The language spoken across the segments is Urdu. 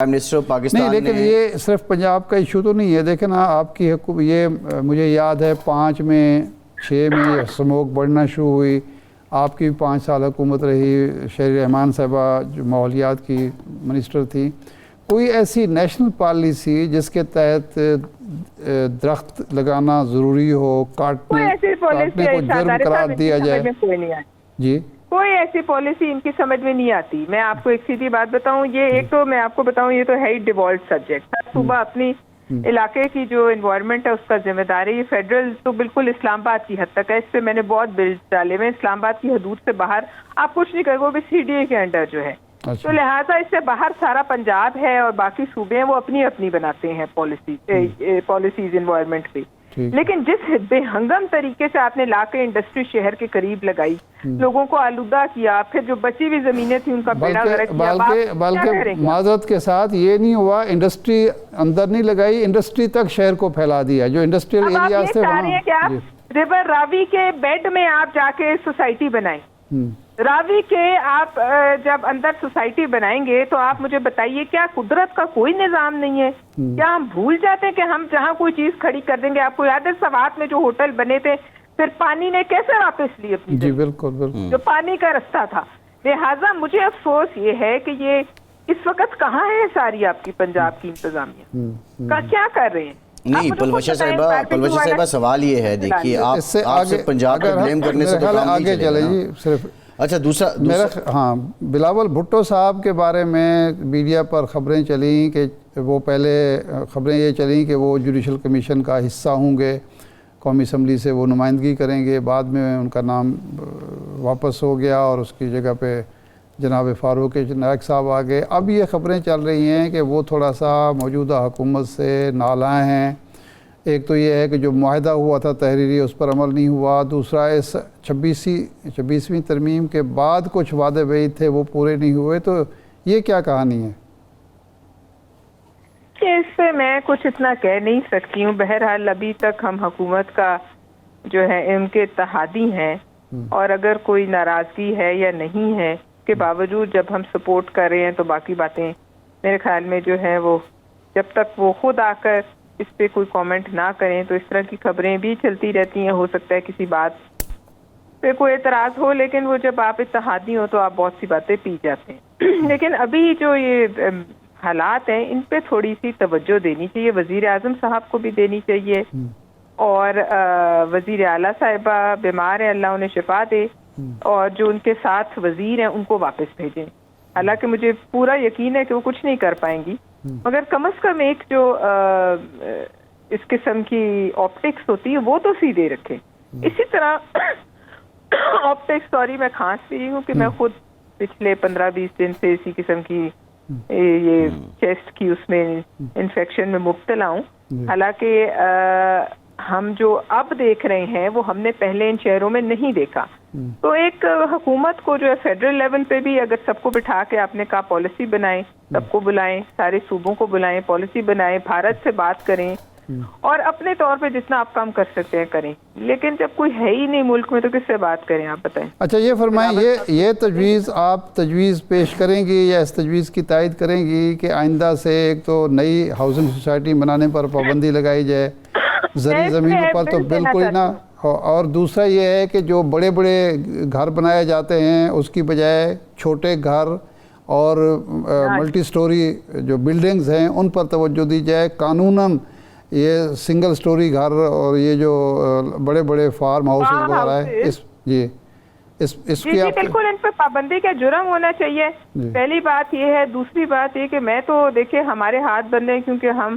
منسٹر پاکستان نہیں، لیکن یہ صرف پنجاب کا ایشو تو نہیں ہے. دیکھیں نا، آپ کی یہ مجھے یاد ہے 5 میں 6 میں سموک بڑھنا شروع ہوئی. آپ کی 5 سال حکومت رہی. شہری رحمان صاحبہ جو ماحولیات کی منسٹر تھی. کوئی ایسی نیشنل پالیسی جس کے تحت درخت لگانا ضروری ہو، کاٹنے کو جرم قرار دیا جائے؟ جی، کوئی ایسی پالیسی ان کی سمجھ میں نہیں آتی. میں آپ کو ایک سیدھی بات بتاؤں، یہ ایک تو میں آپ کو بتاؤں، یہ تو ہے ہی ڈیوالٹ سبجیکٹ. صوبہ اپنی علاقے کی جو انوائرمنٹ ہے اس کا ذمہ دار ہے. یہ فیڈرل تو بالکل اسلام آباد کی حد تک ہے. اس پہ میں نے بہت بل ڈالے ہوئے. اسلام آباد کی حدود سے باہر آپ کچھ نہیں کرو، وہ بھی سی ڈی اے کے انڈر جو ہے. تو لہٰذا اس سے باہر سارا پنجاب ہے اور باقی صوبے ہیں، وہ اپنی اپنی بناتے ہیں پالیسیز انوائرمنٹ پہ. لیکن جس بے ہنگم طریقے سے آپ نے لا کے انڈسٹری شہر کے قریب لگائی، لوگوں کو آلودہ کیا، پھر جو بچی ہوئی زمینیں تھیں ان کا بیڑا غرق کیا. بلکہ معذرت کے ساتھ یہ نہیں ہوا، انڈسٹری اندر نہیں لگائی، انڈسٹری تک شہر کو پھیلا دیا. جو انڈسٹریل ایریاز تھے وہاں ریور راوی کے بیڈ میں آپ جا کے سوسائٹی بنائیں. راوی کے آپ جب اندر سوسائٹی بنائیں گے تو آپ مجھے بتائیے، کیا قدرت کا کوئی نظام نہیں ہے؟ کیا ہم بھول جاتے ہیں کہ ہم جہاں کوئی چیز کھڑی کر دیں گے؟ آپ کو یاد ہے سوات میں جو ہوٹل بنے تھے، پھر پانی نے کیسے واپس لی اپنی؟ جی بالکل، جو پانی کا رستہ تھا. لہٰذا مجھے افسوس یہ ہے کہ یہ اس وقت کہاں ہے ساری آپ کی پنجاب کی انتظامیہ کا کیا کر رہے ہیں؟ نہیں پلوشا صاحبہ سوال یہ ہے، دیکھیے آپ سے پنجاب کو بلیم کرنے سے تو کام نہیں چلے گا. جی صرف اچھا دوسرا ہاں، بلاول بھٹو صاحب کے بارے میں میڈیا پر خبریں چلیں کہ وہ پہلے خبریں یہ چلیں کہ وہ جوڈیشل کمیشن کا حصہ ہوں گے، قومی اسمبلی سے وہ نمائندگی کریں گے. بعد میں ان کا نام واپس ہو گیا اور اس کی جگہ پہ جناب فاروق نائک صاحب آ گئے. اب یہ خبریں چل رہی ہیں کہ وہ تھوڑا سا موجودہ حکومت سے نالاں ہیں. ایک تو یہ ہے کہ جو معاہدہ ہوا تھا تحریری اس پر عمل نہیں ہوا. دوسرا اس 26ویں ترمیم کے بعد کچھ وعدے بعید تھے وہ پورے نہیں ہوئے. تو یہ کیا کہانی ہے؟ اس پہ میں کچھ اتنا کہہ نہیں سکتی ہوں. بہرحال ابھی تک ہم حکومت کا جو ہے ان کے اتحادی ہیں، اور اگر کوئی ناراضگی ہے یا نہیں ہے کے باوجود جب ہم سپورٹ کر رہے ہیں تو باقی باتیں میرے خیال میں جو ہے وہ جب تک وہ خود آ کر اس پہ کوئی کامنٹ نہ کریں تو اس طرح کی خبریں بھی چلتی رہتی ہیں. ہو سکتا ہے کسی بات پہ کوئی اعتراض ہو، لیکن وہ جب آپ اتحادی ہو تو آپ بہت سی باتیں پی جاتے ہیں. لیکن ابھی جو یہ حالات ہیں ان پہ تھوڑی سی توجہ دینی چاہیے. وزیر اعظم صاحب کو بھی دینی چاہیے، اور وزیر اعلیٰ صاحبہ بیمار ہیں، اللہ انہیں شفا دے، اور جو ان کے ساتھ وزیر ہیں ان کو واپس بھیجیں. حالانکہ مجھے پورا یقین ہے کہ وہ کچھ نہیں کر پائیں گی، مگر کم از کم ایک جو اس قسم کی آپٹکس ہوتی ہے وہ تو سیدھے رکھیں. اسی طرح آپٹکس، سوری میں کھانس بھی ہوں کہ میں خود پچھلے 15-20 دن سے اسی قسم کی یہ چیسٹ کی اس میں انفیکشن میں مبتلا ہوں. حالانکہ ہم جو اب دیکھ رہے ہیں وہ ہم نے پہلے ان شہروں میں نہیں دیکھا. تو ایک حکومت کو جو ہے فیڈرل لیول پہ بھی اگر سب کو بٹھا کے آپ نے کہا پالیسی بنائیں، سب کو بلائیں، سارے صوبوں کو بلائیں، پالیسی بنائیں، بھارت سے بات کریں، اور اپنے طور پہ جتنا آپ کام کر سکتے ہیں کریں. لیکن جب کوئی ہے ہی نہیں ملک میں تو کس سے بات کریں؟ آپ بتائیں. اچھا یہ فرمائیں، یہ تجویز آپ پیش کریں گی یا اس تجویز کی تائید کریں گی کہ آئندہ سے ایک تو نئی ہاؤسنگ سوسائٹی بنانے پر پابندی لگائی جائے، زرعی زمینوں پر تو بالکل ہی نہ، اور دوسرا یہ ہے کہ جو بڑے بڑے گھر بنائے جاتے ہیں اس کی بجائے چھوٹے گھر اور ملٹی سٹوری جو بلڈنگز ہیں ان پر توجہ دی جائے. قانوناً یہ سنگل سٹوری گھر اور یہ جو بڑے بڑے فارم ہاؤسز وغیرہ ہے اس کی بالکل ان پہ پابندی کا جرم ہونا چاہیے. پہلی بات یہ ہے. دوسری بات یہ کہ میں تو دیکھیں ہمارے ہاتھ بندے ہیں کیونکہ ہم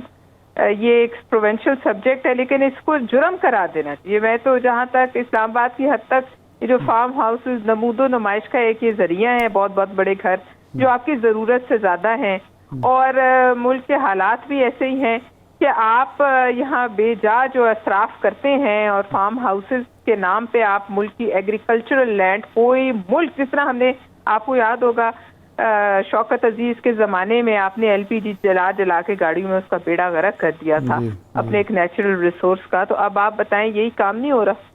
یہ ایک پروونشل سبجیکٹ ہے، لیکن اس کو جرم قرار دینا چاہیے. میں تو جہاں تک اسلام آباد کی حد تک یہ جو فارم ہاؤسز نمود و نمائش کا ایک یہ ذریعہ ہے، بہت بہت بڑے گھر جو آپ کی ضرورت سے زیادہ ہیں، اور ملک کے حالات بھی ایسے ہی ہیں کہ آپ یہاں بے جا جو اسراف کرتے ہیں، اور فارم ہاؤسز کے نام پہ آپ ملک کی ایگریکلچرل لینڈ، کوئی ملک جس طرح ہم نے، آپ کو یاد ہوگا شوکت عزیز کے زمانے میں آپ نے ایل پی جی جلا کے گاڑیوں میں اس کا بیڑا غرق کر دیا تھا اپنے ایک نیچرل ریسورس کا. تو اب آپ بتائیں یہی کام نہیں ہو رہا؟